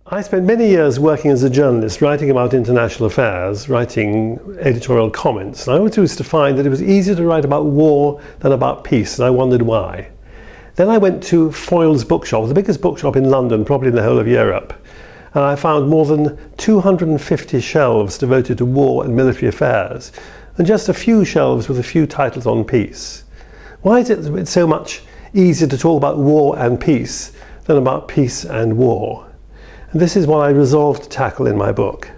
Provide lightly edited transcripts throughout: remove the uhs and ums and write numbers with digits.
I spent many years working as a journalist, writing about international affairs, writing editorial comments. And I always used to find that it was easier to write about war than about peace, and I wondered why. Then I went to Foyle's bookshop, the biggest bookshop in London, probably in the whole of Europe, and I found more than 250 shelves devoted to war and military affairs, and just a few shelves with a few titles on peace. Why is it so much easier to talk about war and peace than about peace and war? And this is what I resolved to tackle in my book,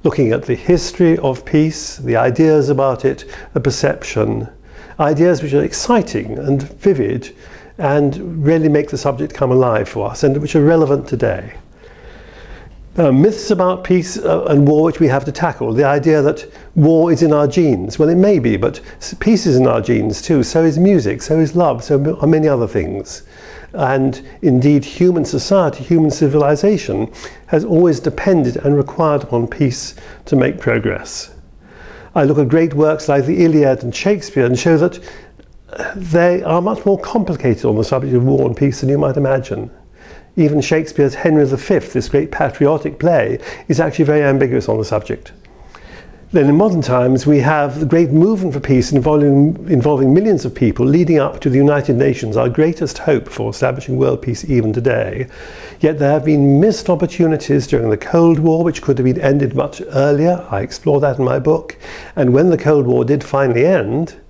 looking at the history of peace, the ideas about it, the perception, ideas which are exciting and vivid and really make the subject come alive for us and which are relevant today. Myths about peace and war which we have to tackle. The idea that war is in our genes. Well, it may be, but peace is in our genes too. So is music, so is love, so are many other things. And indeed, human society, human civilization has always depended and required upon peace to make progress. I look at great works like the Iliad and Shakespeare and show that they are much more complicated on the subject of war and peace than you might imagine. Even Shakespeare's Henry V, this great patriotic play, is actually very ambiguous on the subject. Then in modern times we have the great movement for peace involving millions of people leading up to the United Nations, our greatest hope for establishing world peace even today. Yet there have been missed opportunities during the Cold War which could have been ended much earlier. I explore that in my book. And when the Cold War did finally end,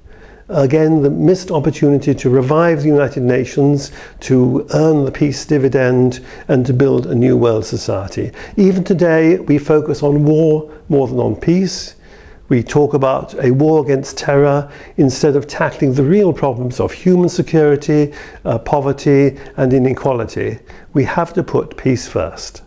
again, the missed opportunity to revive the United Nations, to earn the peace dividend, and to build a new world society. Even today, we focus on war more than on peace. We talk about a war against terror instead of tackling the real problems of human security, poverty, and inequality. We have to put peace first.